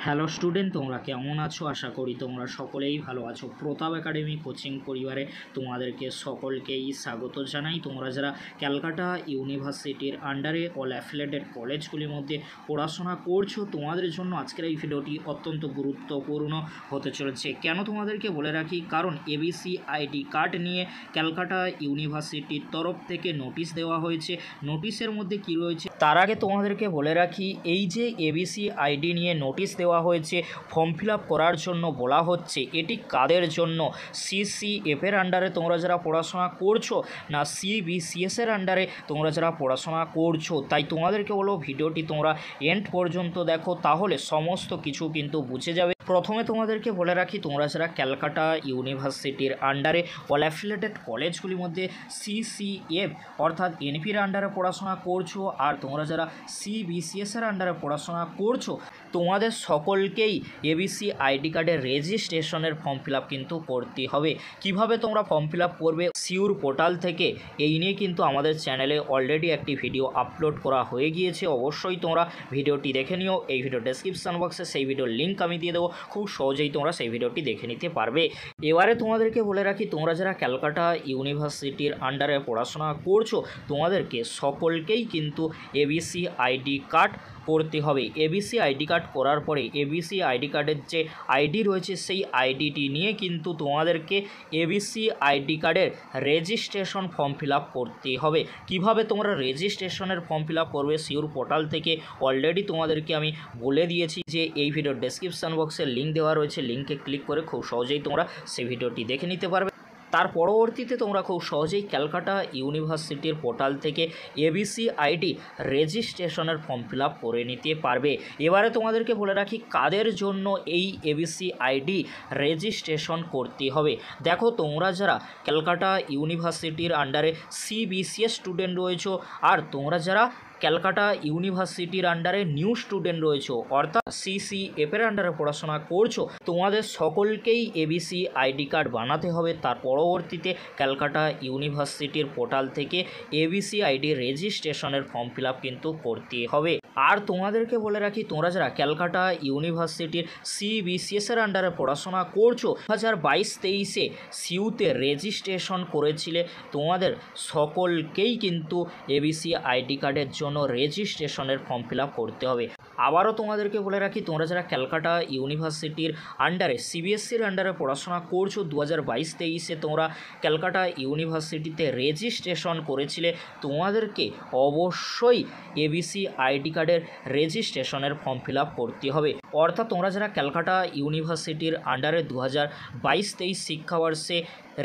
Hello student, তোমরা কেমন আছো? আশা করি তোমরা সকলেই ভালো আছো। প্রতাপ একাডেমি কোচিং পরিবারে তোমাদেরকে সকলকেই স্বাগত জানাই। তোমরা যারা ক্যালকাটা ইউনিভার্সিটির আন্ডারে অল অ্যাফিলিয়েটেড কলেজগুলির মধ্যে পড়াশোনা করছো, তোমাদের জন্য আজকের এই ভিডিওটি অত্যন্ত গুরুত্বপূর্ণ হতে চলেছে। কেন তোমাদেরকে বলে রাখি, কারণ এবিসি আইডি কার্ড নিয়ে ক্যালকাটা ইউনিভার্সিটির তরফ থেকে নোটিশ দেওয়া হয়েছে। নোটিশের মধ্যে কি রয়েছে তার আগে তোমাদেরকে বলে রাখি, এই যে এবিসি আইডি নিয়ে নোটিশ দেওয়া হয়েছে, ফর্ম ফিল আপ করার জন্য বলা হচ্ছে, এটি কাদের জন্য? সিসিএফ এর আন্ডারে তোমরা যারা পড়াশোনা করছো, না সিবিসিএস এর আন্ডারে তোমরা যারা পড়াশোনা করছো? তাই তোমাদেরকে বলো ভিডিওটি তোমরা এন্ড পর্যন্ত দেখো, তাহলে সমস্ত কিছু কিন্তু বুঝে যাবে। প্রথমে তোমাদেরকে বলে রাখি, তোমরা যারা ক্যালকাটা ইউনিভার্সিটির আন্ডারে অল অ্যাফিলিয়েটেড কলেজগুলির মধ্যে সিসিএফ অর্থাৎ এনপির আন্ডারে পড়াশোনা করছো, আর তোমরা যারা সিবিসিএস এর আন্ডারে পড়াশোনা করছো, তোমাদের সকলকেই এবিসি আইডি কার্ডের রেজিস্ট্রেশনের ফর্ম ফিল আপ কিন্তু করতে হবে। কিভাবে তোমরা ফর্ম ফিল আপ করবে সিউর পোর্টাল থেকে, এই নিয়ে কিন্তু আমাদের চ্যানেলে অলরেডি একটি ভিডিও আপলোড করা হয়ে গিয়েছে। অবশ্যই তোমরা ভিডিওটি দেখে নিও। এই ভিডিও ডেসক্রিপশন বক্সে সেই ভিডিওর লিঙ্ক আমি দিয়ে দেবো, খুব সহজেই তোমরা সেই ভিডিওটি দেখে নিতে পারবে। এবারে তোমাদেরকে বলে রাখি, তোমরা যারা ক্যালকাটা ইউনিভার্সিটির আন্ডারে পড়াশোনা করছো, তোমাদেরকে সকলকেই কিন্তু এবিসি আইডি কার্ড করতে হবে। এবিসি আইডি কার্ড করার পরে এবিসি আইডি কার্ডের যে আইডি রয়েছে, সেই আইডিটি নিয়ে কিন্তু তোমাদেরকে এবিসি আইডি কার্ডের রেজিস্ট্রেশন ফর্ম ফিল আপ করতে হবে। কিভাবে তোমরা রেজিস্ট্রেশনের ফর্ম ফিল আপ করবে সিউর পোর্টাল থেকে অলরেডি তোমাদেরকে আমি বলে দিয়েছি, যে এই ভিডিওর ডেসক্রিপশন বক্সে লিঙ্ক দেওয়া রয়েছে, লিঙ্কে ক্লিক করে খুব সহজেই তোমরা সেই ভিডিওটি দেখে নিতে পারবে। তার পরবর্তীতে তোমরা খুব সহজেই ক্যালকাটা ইউনিভার্সিটির পোর্টাল থেকে এবিসি আইডি রেজিস্ট্রেশনের ফর্ম ফিল আপ করে নিতে পারবে। এবারে তোমাদেরকে বলে রাখি, কাদের জন্য এই এবিসি আইডি রেজিস্ট্রেশন করতে হবে। দেখো, তোমরা যারা ক্যালকাটা ইউনিভার্সিটির আন্ডারে সিবিসিএস স্টুডেন্ট রয়েছো, আর তোমরা যারা ক্যালকাটা ইউনিভার্সিটির আন্ডারে নিউ স্টুডেন্ট রয়েছে, অর্থাৎ সিসিএফ এর আন্ডারে পড়াশোনা করছো, তোমাদের সকলকেই এবিসি আইডি কার্ড বানাতে হবে। তার পরবর্তীতে ক্যালকাটা ইউনিভার্সিটির পোর্টাল থেকে এবিসি আইডি রেজিস্ট্রেশনের ফর্ম ফিল আপ কিন্তু করতে হবে। আর তোমাদেরকে বলে রাখি, তোমরা যারা ক্যালকাটা ইউনিভার্সিটির সিবিসিএস এর আন্ডারে পড়াশোনা করছো, 2022-23 সিউতে রেজিস্ট্রেশন করেছিলে, তোমাদের সকলকেই কিন্তু এবিসি আইডি কার্ডের জন্য রেজিস্ট্রেশনের ফর্ম ফিল আপ করতে হবে। আবারও তোমাদেরকে বলে রাখি, তোমরা যারা ক্যালকাটা ইউনিভার্সিটির আন্ডারে সিবিএসসির আন্ডারে পড়াশোনা করছো, 2022-23 তোমরা ক্যালকাটা ইউনিভার্সিটিতে রেজিস্ট্রেশন করেছিলে, তোমাদেরকে অবশ্যই এবিসি আইডি কার্ডের রেজিস্ট্রেশনের ফর্ম ফিল আপ করতে হবে। অর্থাৎ তোমরা যারা ক্যালকাটা ইউনিভার্সিটির আন্ডারে 2022-23 শিক্ষাবর্ষে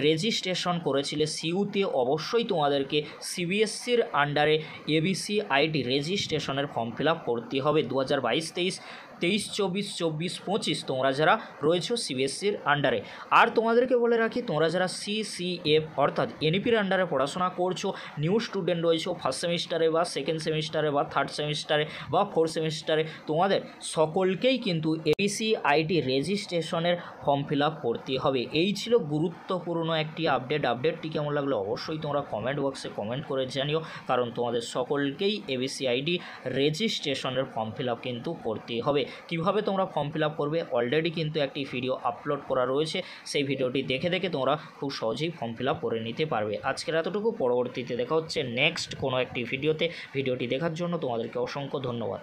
রেজিস্ট্রেশন করেছিলে সিইউতে, অবশ্যই তোমাদেরকে সিবিএসসির আন্ডারে এবিসি আইডি রেজিস্ট্রেশনের ফর্ম ফিল আপ করতে হবে। 2022-23, 23-24, 24-25 তোমরা যারা রয়েছো সিবিএসসির আন্ডারে। আর তোমাদেরকে বলে রাখি, তোমরা যারা সিসিএফ অর্থাৎ এনইপির আন্ডারে পড়াশোনা করছো, নিউ স্টুডেন্ট রয়েছো, ফার্স্ট সেমিস্টারে বা সেকেন্ড সেমিস্টারে বা থার্ড সেমিস্টারে বা ফোর্থ সেমিস্টারে, তোমাদের সকলকেই কিন্তু এবিসি আইডি রেজিস্ট্রেশনের ফর্ম ফিল আপ করতে হবে। এই ছিল গুরুত্বপূর্ণ একটি আপডেটটি কেমন লাগলো অবশ্যই তোমরা কমেন্ট বক্সে কমেন্ট করে জানিও, কারণ তোমাদের সকলকেই এবিসি আইডি রেজিস্ট্রেশনের ফর্ম ফিল আপ কিন্তু করতে হবে। কিভাবে তোমরা ফর্ম ফিল আপ করবে অলরেডি কিন্তু একটি ভিডিও আপলোড করা রয়েছে, সেই ভিডিওটি দেখে তোমরা খুব সহজেই ফর্ম ফিল আপ করে নিতে পারবে। আজকের এতটুকু, পরবর্তীতে দেখা হচ্ছে নেক্সট কোনো একটি ভিডিওতে। ভিডিওটি দেখার জন্য তোমাদেরকে অসংখ্য ধন্যবাদ।